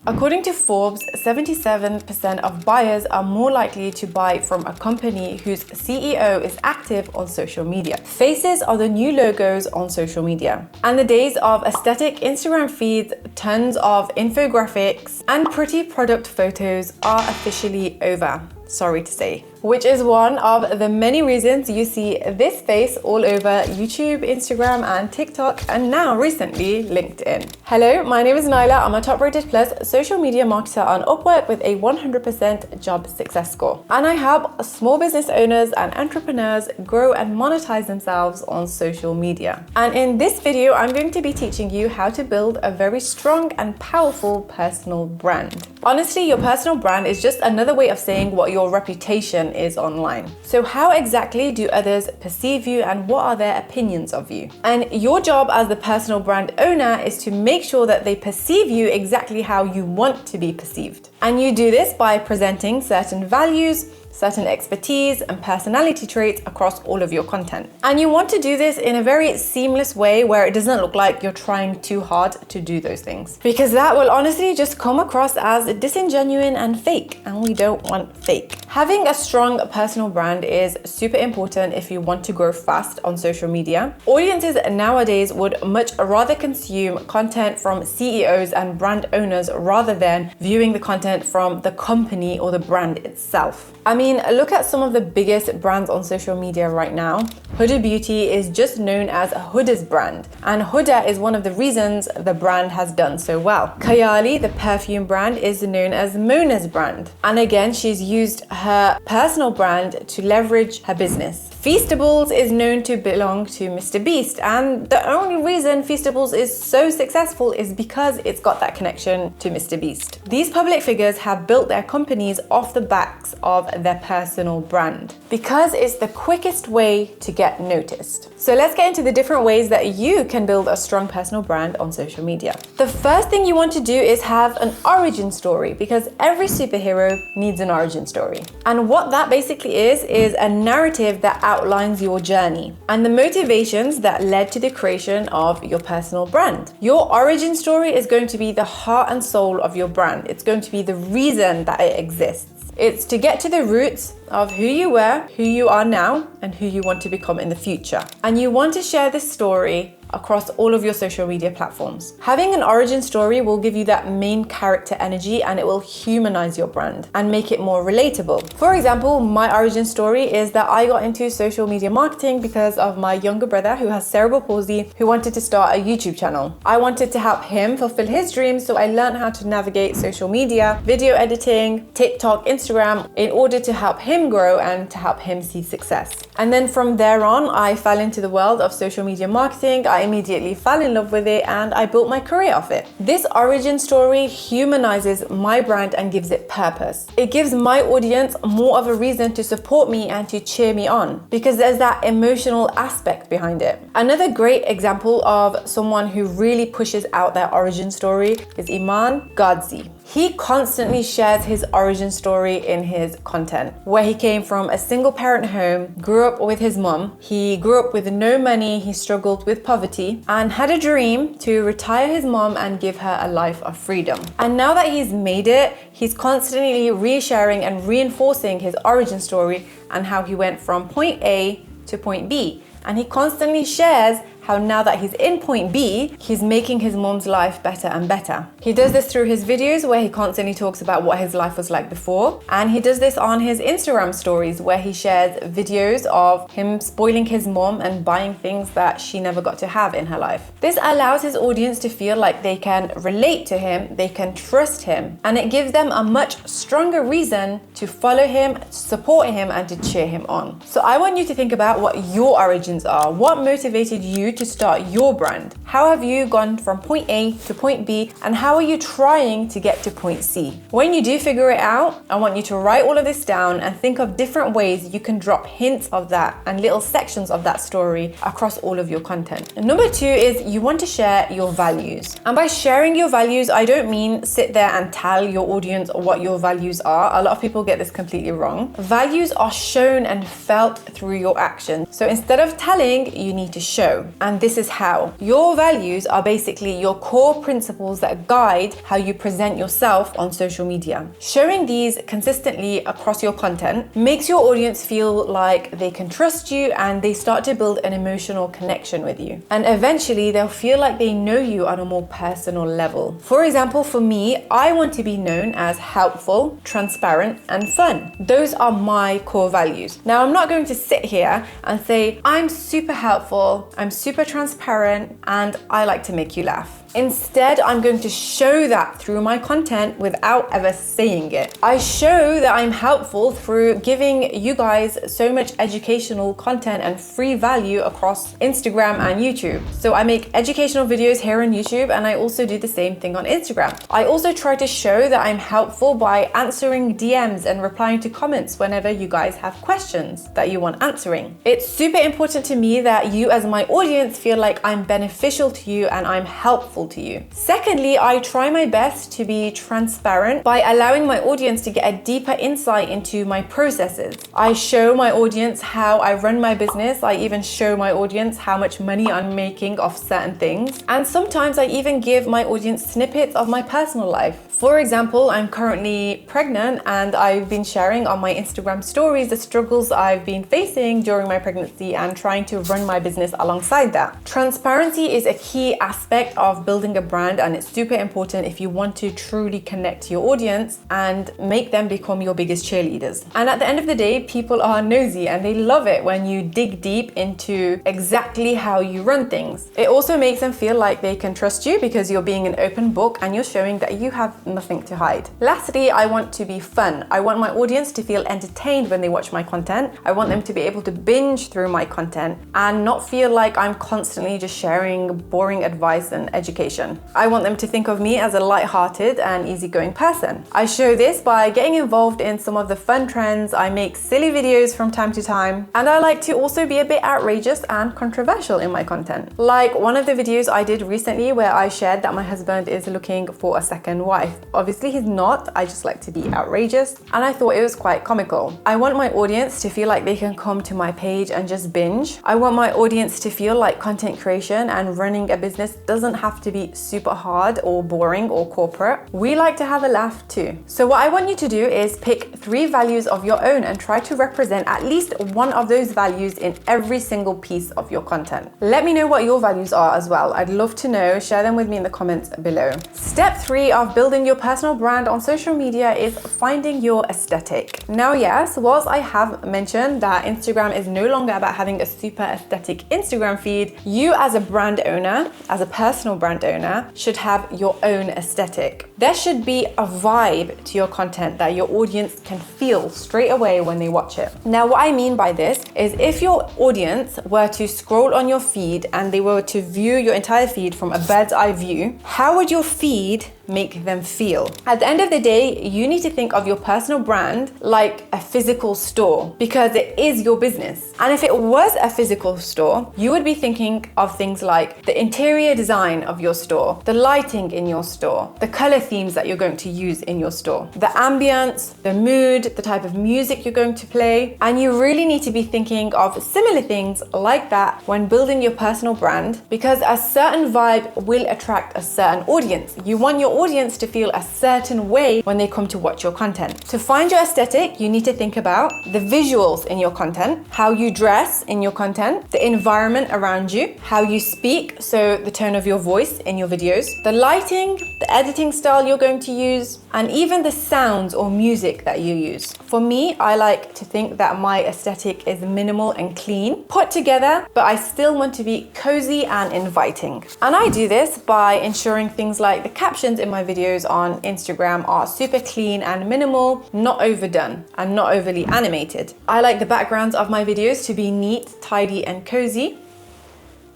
According to Forbes, 77% of buyers are more likely to buy from a company whose CEO is active on social media. Faces are the new logos on social media. And the days of aesthetic Instagram feeds, tons of infographics, and pretty product photos are officially over. Sorry to say. Which is one of the many reasons you see this face all over YouTube, Instagram, and TikTok, and now recently LinkedIn. Hello, my name is Nyla. I'm a top-rated plus social media marketer on Upwork with a 100% job success score. And I help small business owners and entrepreneurs grow and monetize themselves on social media. And in this video, I'm going to be teaching you how to build a very strong and powerful personal brand. Honestly, your personal brand is just another way of saying what your reputation is online. So how exactly do others perceive you and what are their opinions of you? And your job as the personal brand owner is to make sure that they perceive you exactly how you want to be perceived. And you do this by presenting certain values, certain expertise and personality traits across all of your content. And you want to do this in a very seamless way where it doesn't look like you're trying too hard to do those things, because that will honestly just come across as disingenuous and fake, and we don't want fake. Having a strong personal brand is super important if you want to grow fast on social media. Audiences nowadays would much rather consume content from CEOs and brand owners rather than viewing the content from the company or the brand itself. I mean, look at some of the biggest brands on social media right now. Huda Beauty is just known as Huda's brand, and Huda is one of the reasons the brand has done so well. Kayali, the perfume brand, is known as Mona's brand, and again, she's used her personal brand to leverage her business. Feastables is known to belong to Mr. Beast, and the only reason Feastables is so successful is because it's got that connection to Mr. Beast. These public figures have built their companies off the backs of their personal brand because it's the quickest way to get noticed. So let's get into the different ways that you can build a strong personal brand on social media. The first thing you want to do is have an origin story, because every superhero needs an origin story. And what that basically is a narrative that outlines your journey and the motivations that led to the creation of your personal brand. Your origin story is going to be the heart and soul of your brand. It's going to be the reason that it exists. It's to get to the roots of who you were, who you are now, and who you want to become in the future. And you want to share this story across all of your social media platforms. Having an origin story will give you that main character energy, and it will humanize your brand and make it more relatable. For example, my origin story is that I got into social media marketing because of my younger brother who has cerebral palsy, who wanted to start a YouTube channel. I wanted to help him fulfill his dreams, so I learned how to navigate social media, video editing, TikTok, Instagram, in order to help him grow and to help him see success. And then from there on, I fell into the world of social media marketing. I immediately fell in love with it and I built my career off it. This origin story humanizes my brand and gives it purpose. It gives my audience more of a reason to support me and to cheer me on, because there's that emotional aspect behind it. Another great example of someone who really pushes out their origin story is Iman Gadzi. He constantly shares his origin story in his content, where he came from a single parent home, grew up with his mom, he grew up with no money, he struggled with poverty, and had a dream to retire his mom and give her a life of freedom. And now that he's made it, he's constantly resharing and reinforcing his origin story and how he went from point A to point B. And he constantly shares how now that he's in point B, he's making his mom's life better and better. He does this through his videos where he constantly talks about what his life was like before. And he does this on his Instagram stories where he shares videos of him spoiling his mom and buying things that she never got to have in her life. This allows his audience to feel like they can relate to him, they can trust him, and it gives them a much stronger reason to follow him, support him, and to cheer him on. So I want you to think about what your origins are. What motivated you to start your brand? How have you gone from point A to point B, and how are you trying to get to point C? When you do figure it out, I want you to write all of this down and think of different ways you can drop hints of that and little sections of that story across all of your content. And number two is you want to share your values. And by sharing your values, I don't mean sit there and tell your audience what your values are. A lot of people get this completely wrong. Values are shown and felt through your actions. So instead of telling, you need to show. and this is how. Your values are basically your core principles that guide how you present yourself on social media. Showing these consistently across your content makes your audience feel like they can trust you, and they start to build an emotional connection with you. And eventually they'll feel like they know you on a more personal level. For example, for me, I want to be known as helpful, transparent, and fun. Those are my core values. Now, I'm not going to sit here and say, I'm super helpful, I'm super transparent, and I like to make you laugh. Instead, I'm going to show that through my content without ever saying it. I show that I'm helpful through giving you guys so much educational content and free value across Instagram and YouTube. So I make educational videos here on YouTube, and I also do the same thing on Instagram. I also try to show that I'm helpful by answering DMs and replying to comments whenever you guys have questions that you want answering. It's super important to me that you as my audience feel like I'm beneficial to you and I'm helpful to you. Secondly, I try my best to be transparent by allowing my audience to get a deeper insight into my processes. I show my audience how I run my business. I even show my audience how much money I'm making off certain things. And sometimes I even give my audience snippets of my personal life. For example, I'm currently pregnant, and I've been sharing on my Instagram stories the struggles I've been facing during my pregnancy and trying to run my business alongside that. Transparency is a key aspect of building a brand, and it's super important if you want to truly connect to your audience and make them become your biggest cheerleaders. And at the end of the day, people are nosy and they love it when you dig deep into exactly how you run things. It also makes them feel like they can trust you because you're being an open book and you're showing that you have nothing to hide. Lastly, I want to be fun. I want my audience to feel entertained when they watch my content. I want them to be able to binge through my content and not feel like I'm constantly just sharing boring advice and education. I want them to think of me as a light-hearted and easygoing person. I show this by getting involved in some of the fun trends. I make silly videos from time to time, and I like to also be a bit outrageous and controversial in my content. Like one of the videos I did recently where I shared that my husband is looking for a second wife. Obviously he's not, I just like to be outrageous, and I thought it was quite comical. I want my audience to feel like they can come to my page and just binge. I want my audience to feel like content creation and running a business doesn't have to be super hard or boring or corporate. We like to have a laugh too. So what I want you to do is pick 3 values of your own and try to represent at least one of those values in every single piece of your content. Let me know what your values are as well. I'd love to know. Share them with me in the comments below. Step 3 of building your personal brand on social media is finding your aesthetic. Now, yes, whilst I have mentioned that Instagram is no longer about having a super aesthetic Instagram feed, you as a brand owner, as a personal brand owner, should have your own aesthetic. There should be a vibe to your content that your audience can feel straight away when they watch it. Now, what I mean by this is if your audience were to scroll on your feed and they were to view your entire feed from a bird's eye view, how would your feed make them feel? At the end of the day, you need to think of your personal brand like a physical store, because it is your business. And if it was a physical store, you would be thinking of things like the interior design of your store, the lighting in your store, the color themes that you're going to use in your store, the ambience, the mood, the type of music you're going to play. And you really need to be thinking of similar things like that when building your personal brand, because a certain vibe will attract a certain audience. You want your audience to feel a certain way when they come to watch your content. To find your aesthetic, you need to think about the visuals in your content, how you dress in your content, the environment around you, how you speak, so the tone of your voice in your videos, the lighting, the editing style you're going to use, and even the sounds or music that you use. For me, I like to think that my aesthetic is minimal and clean, put together, but I still want to be cozy and inviting. And I do this by ensuring things like the captions in my videos on Instagram are super clean and minimal, not overdone and not overly animated. I like the backgrounds of my videos to be neat, tidy, and cozy.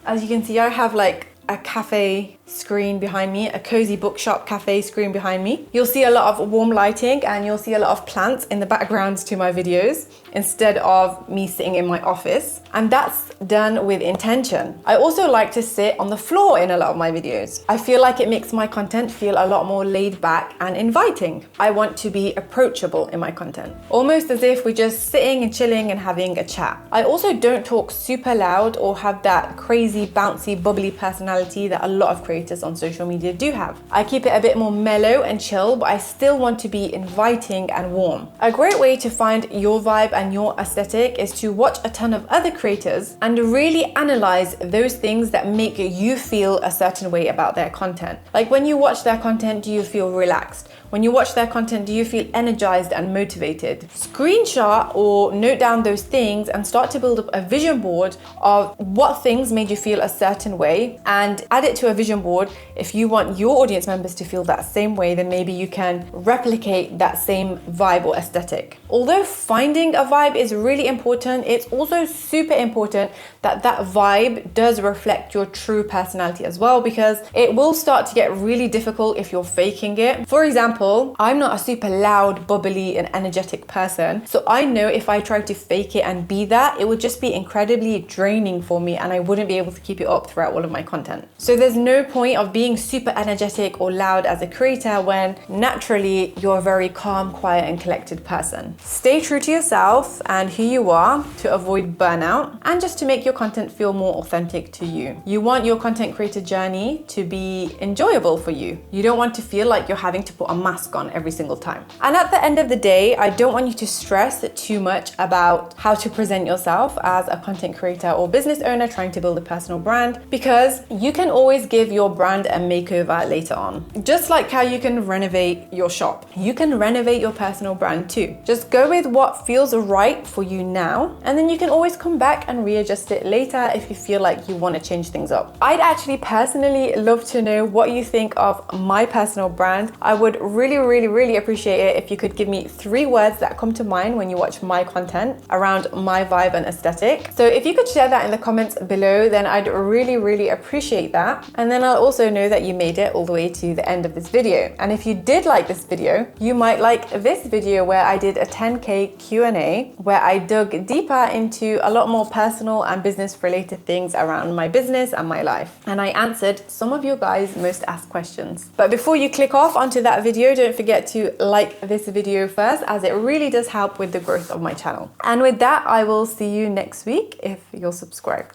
As you can see, I have like a cafe screen behind me, a cozy bookshop cafe screen behind me. You'll see a lot of warm lighting and you'll see a lot of plants in the backgrounds to my videos instead of me sitting in my office. And that's done with intention. I also like to sit on the floor in a lot of my videos. I feel like it makes my content feel a lot more laid back and inviting. I want to be approachable in my content, almost as if we're just sitting and chilling and having a chat. I also don't talk super loud or have that crazy, bouncy, bubbly personality that a lot of creators on social media do have. I keep it a bit more mellow and chill, but I still want to be inviting and warm. A great way to find your vibe and your aesthetic is to watch a ton of other creators and really analyze those things that make you feel a certain way about their content. Like when you watch their content, do you feel relaxed? When you watch their content, do you feel energized and motivated? Screenshot or note down those things and start to build up a vision board of what things made you feel a certain way and add it to a vision board. If you want your audience members to feel that same way, then maybe you can replicate that same vibe or aesthetic. Although finding a vibe is really important, it's also super important that that vibe does reflect your true personality as well, because it will start to get really difficult if you're faking it. For example, I'm not a super loud, bubbly, and energetic person. So I know if I tried to fake it and be that, it would just be incredibly draining for me and I wouldn't be able to keep it up throughout all of my content. So there's no point of being super energetic or loud as a creator when naturally you're a very calm, quiet, and collected person. Stay true to yourself and who you are to avoid burnout and just to make your content feel more authentic to you. You want your content creator journey to be enjoyable for you. You don't want to feel like you're having to put a mask on every single time. And at the end of the day, I don't want you to stress too much about how to present yourself as a content creator or business owner trying to build a personal brand, because you can always give your brand a makeover later on. Just like how you can renovate your shop, you can renovate your personal brand too. Just go with what feels right for you now, and then you can always come back and readjust it later if you feel like you want to change things up. I'd actually personally love to know what you think of my personal brand. I would really appreciate it if you could give me 3 words that come to mind when you watch my content around my vibe and aesthetic. So if you could share that in the comments below, then I'd really appreciate that. And then I'll also know that you made it all the way to the end of this video. And if you did like this video, you might like this video where I did a 10K Q&A where I dug deeper into a lot more personal and business related things around my business and my life. And I answered some of your guys' most asked questions. But before you click off onto that video, don't forget to like this video first, as it really does help with the growth of my channel. And with that, I will see you next week if you're subscribed.